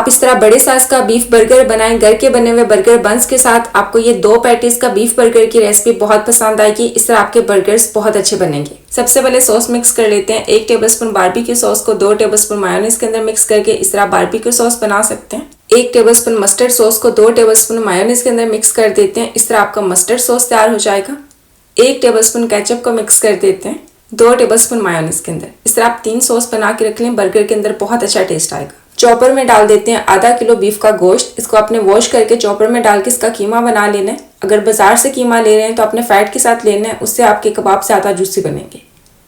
आप इस तरह बड़े साइज का बीफ बर्गर बनाएं। घर के बने हुए बर्गर बंस के साथ आपको ये 2 पैटीज का बीफ बर्गर की रेसिपी बहुत पसंद आएगी। इस तरह आपके बर्गर्स बहुत अच्छे बनेंगे। सबसे पहले सॉस मिक्स कर लेते हैं। 1 टेबलस्पून बारबेक्यू सॉस को 2 टेबलस्पून मायोनीज के अंदर मिक्स करके इस तरह बारबेक्यू सॉस बना सकते हैं। 1 टेबलस्पून मस्टर्ड सॉस को 2 टेबलस्पून मायोनीज के अंदर मिक्स कर देते हैं। इस तरह आपका मस्टर्ड सॉस तैयार हो जाएगा। 1 टेबलस्पून केचप को मिक्स कर देते हैं 2 टेबलस्पून मायोनीज के अंदर। इस तरह आप 3 सॉस बना के रख लें। बर्गर के अंदर बहुत अच्छा टेस्ट आएगा। चॉपर में डाल देते हैं आधा किलो बीफ का गोश्त। इसको आपने वॉश करके चॉपर में डाल के इसका कीमा बना लेना है। अगर बाजार से कीमा ले रहे हैं तो आपने फैट के साथ लेना है, उससे आपके कबाब ज़्यादा जूसी बनेंगे।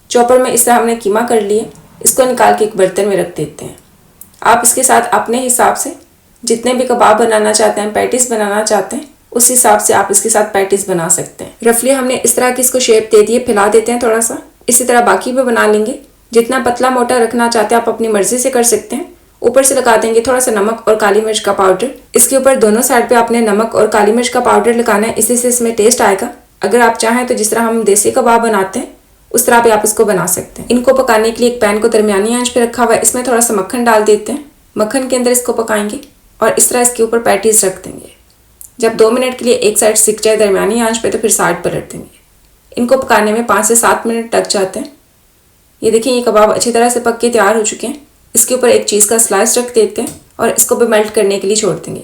चॉपर में इस तरह हमने कीमा कर लिए। इसको निकाल के एक बर्तन में रख देते हैं। आप इसके साथ अपने हिसाब से जितने भी कबाब बनाना चाहते हैं, पैटीज बनाना चाहते हैं, उस हिसाब से आप इसके साथ पैटीज बना सकते हैं। रफली हमने इस तरह की इसको शेप दे दी है। फैला देते हैं थोड़ा सा। इसी तरह बाकी भी बना लेंगे। जितना पतला मोटा रखना चाहते हैं आप अपनी मर्जी से कर सकते हैं। ऊपर से लगा देंगे थोड़ा सा नमक और काली मिर्च का पाउडर। इसके ऊपर दोनों साइड पे आपने नमक और काली मिर्च का पाउडर लगाना है, इसी से इसमें टेस्ट आएगा। अगर आप चाहें तो जिस तरह हम देसी कबाब बनाते हैं उस तरह भी आप इसको बना सकते हैं। इनको पकाने के लिए एक पैन को दरमियानी आंच पे रखा हुआ है। इसमें थोड़ा सा मक्खन डाल देते हैं। मक्खन के अंदर इसको पकाएंगे और इस तरह इसके ऊपर पैटीज रख देंगे। जब 2 मिनट के लिए एक साइड सिक जाए दरमियानी आंच पे तो फिर साइड पलट देंगे। इनको पकाने में 5 से 7 मिनट लग जाते हैं। ये देखिए ये कबाब अच्छी तरह से पक के तैयार हो चुके हैं। इसके ऊपर एक चीज़ का स्लाइस रख देते हैं और इसको भी मेल्ट करने के लिए छोड़ देंगे।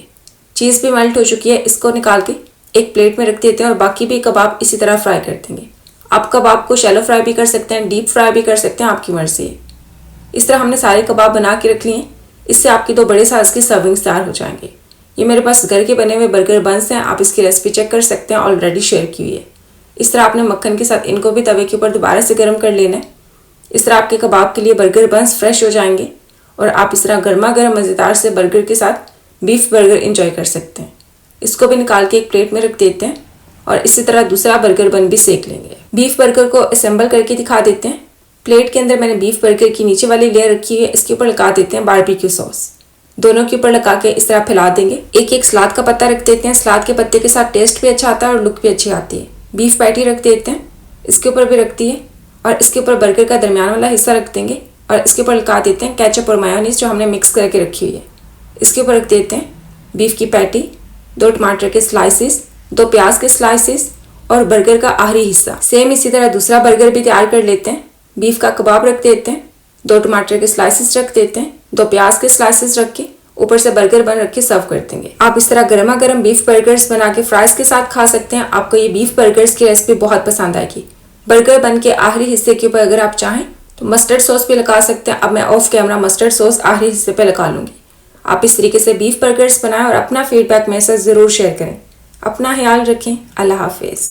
चीज़ भी मेल्ट हो चुकी है। इसको निकाल के एक प्लेट में रख देते हैं और बाकी भी कबाब इसी तरह फ्राई कर देंगे। आप कबाब को शैलो फ्राई भी कर सकते हैं, डीप फ्राई भी कर सकते हैं, आपकी मर्जी है। इस तरह हमने सारे कबाब बना के रख लिए। इससे आपकी 2 बड़े साइज़ की सर्विंग्स तैयार हो जाएंगे। ये मेरे पास घर के बने हुए बर्गर बंस हैं। आप इसकी रेसिपी चेक कर सकते हैं, ऑलरेडी शेयर की हुई है। इस तरह आपने मक्खन के साथ इनको भी तवे के ऊपर दोबारा से गर्म कर लेना है। इस तरह आपके कबाब के लिए बर्गर बंस फ्रेश हो जाएंगे और आप इस तरह गर्मा गर्म मज़ेदार से बर्गर के साथ बीफ बर्गर इंजॉय कर सकते हैं। इसको भी निकाल के एक प्लेट में रख देते हैं और इसी तरह दूसरा बर्गर बन भी सेक लेंगे। बीफ बर्गर को असेंबल करके दिखा देते हैं। प्लेट के अंदर मैंने बीफ बर्गर की नीचे वाली लेयर रखी हुई है। इसके ऊपर लगा देते हैं बारबेक्यू सॉस। दोनों के ऊपर लगा के इस तरह फैला देंगे। एक सलाद का पत्ता रख देते हैं। सलाद के पत्ते के साथ टेस्ट भी अच्छा आता है और लुक भी अच्छी आती है। बीफ पैटी रख देते हैं, इसके ऊपर भी रखती है और इसके ऊपर बर्गर का दरमियान वाला हिस्सा रख देंगे और इसके ऊपर लगा देते हैं केचप और मायोनीज जो हमने मिक्स करके रखी हुई है। इसके ऊपर रख देते हैं बीफ की पैटी, 2 टमाटर के स्लाइसिस, 2 प्याज के स्लाइसिस और बर्गर का आखिरी हिस्सा। सेम इसी तरह दूसरा बर्गर भी तैयार कर लेते हैं। बीफ का कबाब रख देते हैं, 2 टमाटर के स्लाइसिस रख देते हैं, 2 प्याज के स्लाइसिस रख के ऊपर से बर्गर बन रख के सर्व कर देंगे। आप इस तरह गर्मा गर्म बीफ बर्गर्स बना के फ्राइज के साथ खा सकते हैं। आपको ये बीफ बर्गर्स की रेसिपी बहुत पसंद आएगी। बर्गर बन के आखिरी हिस्से के ऊपर अगर आप चाहें तो मस्टर्ड सॉस भी लगा सकते हैं। अब मैं ऑफ कैमरा मस्टर्ड सॉस आखिरी हिस्से पे लगा लूँगी। आप इस तरीके से बीफ बर्गर्स बनाएं और अपना फीडबैक मेरे साथ ज़रूर शेयर करें। अपना ख्याल रखें। अल्लाह हाफिज़।